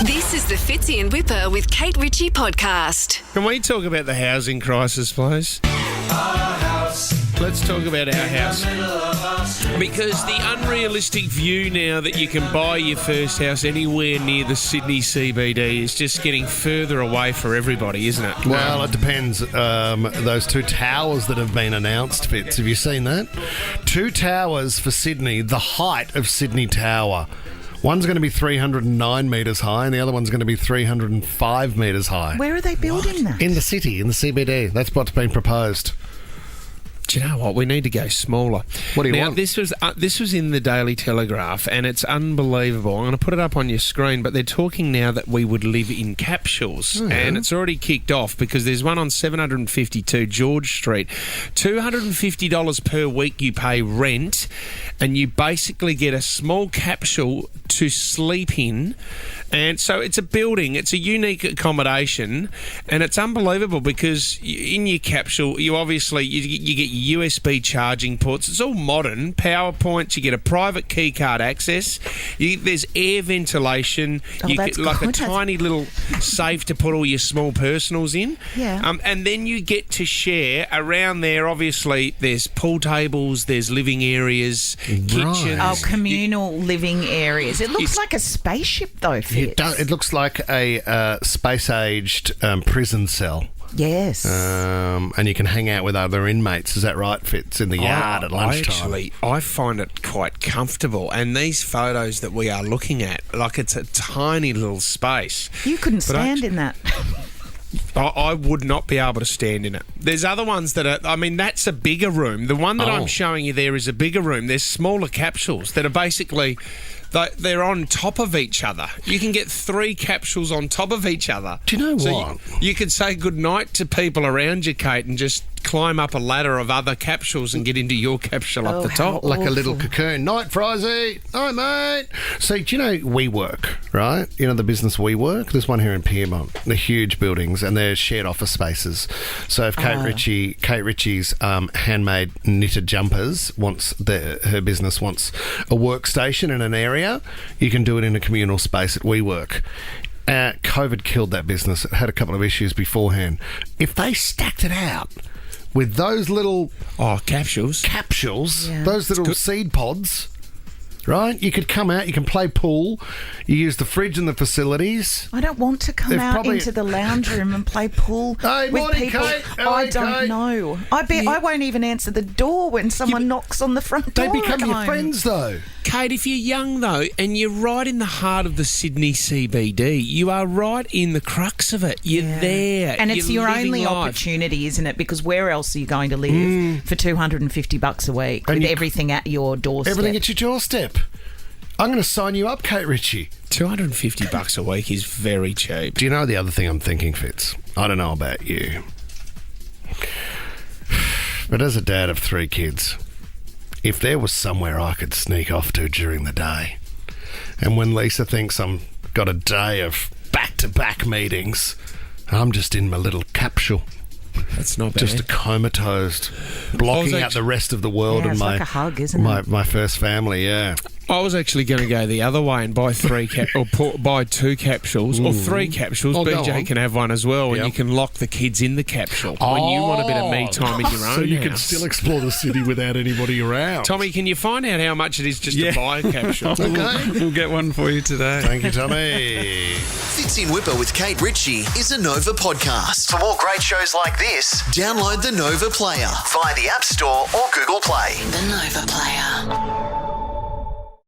This is the Fitzy and Whipper with Kate Ritchie podcast. Can we talk about the housing crisis, please? Let's talk about our house. Because the unrealistic view now that you can buy your first house anywhere near the Sydney CBD is just getting further away for everybody, isn't it? Well, it depends. Those two towers that have been announced, Fitz, have you seen that? 2 towers for Sydney, the height of Sydney Tower. One's going to be 309 metres high and the other one's going to be 305 metres high. Where are they building that? In the city, in the CBD. That's what's been proposed. Do you know what? We need to go smaller. What do you now, want? This was in the Daily Telegraph, and it's unbelievable. I'm going to put it up on your screen, but they're talking now that we would live in capsules, and it's already kicked off because there's one on 752 George Street. $250 per week you pay rent, and you basically get a small capsule to sleep in. And so it's a building, it's a unique accommodation, and it's unbelievable because in your capsule, you obviously, you get your USB charging ports. It's all modern, power points, you get a private key card access, there's air ventilation, you get like a tiny little safe to put all your small personals in. Yeah. And then you get to share around there, obviously, there's pool tables, there's living areas, kitchens. Oh, communal living areas. It looks like a spaceship though, Fitz. It looks like a space-aged prison cell. Yes. And you can hang out with other inmates. Is that right, Fitz? In the yard at lunchtime. I find it quite comfortable. And these photos that we are looking at, like it's a tiny little space. You couldn't stand in that. I would not be able to stand in it. There's other ones that are, I mean, that's a bigger room. The one that I'm showing you there is a bigger room. There's smaller capsules that are basically, they're on top of each other. You can get 3 capsules on top of each other. Do you know what? You could say goodnight to people around you, Kate, and just climb up a ladder of other capsules and get into your capsule up the top. Like a little cocoon. Night, Frizy. Hi, mate. So, do you know WeWork, right? You know the business WeWork? There's one here in Piermont. They're huge buildings and they're shared office spaces. So if Kate Ritchie's handmade knitted jumpers her business wants a workstation in an area, you can do it in a communal space at WeWork. COVID killed that business. It had a couple of issues beforehand. If they stacked it out with those little capsules, those little seed pods, right? You could come out, you can play pool, you use the fridge and the facilities. I don't want to come out into the lounge room and play pool with people I don't know. I won't even answer the door when someone knocks on the front door. They become your friends, though. Kate, if you're young, though, and you're right in the heart of the Sydney CBD, you are right in the crux of it. You're there. And it's your only opportunity, isn't it? Because where else are you going to live for $250 a week with everything at your doorstep? Everything at your doorstep. I'm going to sign you up, Kate Ritchie. $250 a week is very cheap. Do you know the other thing I'm thinking, Fitz? I don't know about you. But as a dad of 3 kids, if there was somewhere I could sneak off to during the day, and when Lisa thinks I'm got a day of back-to-back meetings, I'm just in my little capsule. That's not bad. Just comatose, blocking out the rest of the world and like a hug, isn't it? My first family, I was actually going to go the other way and buy 2 capsules or 3 capsules. BJ can have one as well, and you can lock the kids in the capsule when you want a bit of me time in your own so you house. can still explore the city without anybody around. Tommy, can you find out how much it is just to buy a capsule? Okay. We'll get one for you today. Thank you, Tommy. Fitzy and Whipper with Kate Ritchie is a Nova podcast. For more great shows like this, download the Nova Player via the App Store or Google Play. The Nova Player.